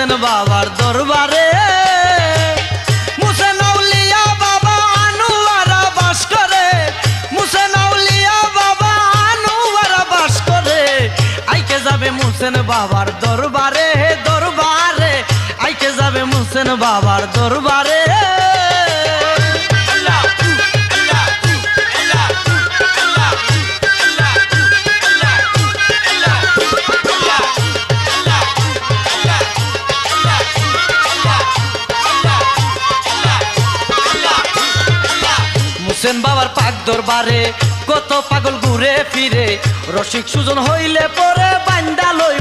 মুসেন বাবার দরবারে। মুসেন আউলিয়া বাবা আনোয়ারা বাস করে, মুসেন আউলিয়া বাবা আনোয়ারা বাস করে। আইকে যাবে মুসেন বাবার দরবারে, দরবারে আইকে যাবে মুসেন বাবার দরবারে। মুসেন বাবার পাক দরবারে কত পাগল ঘুরে ফিরে, রসিক সুজন হইলে পরে বান্দা লই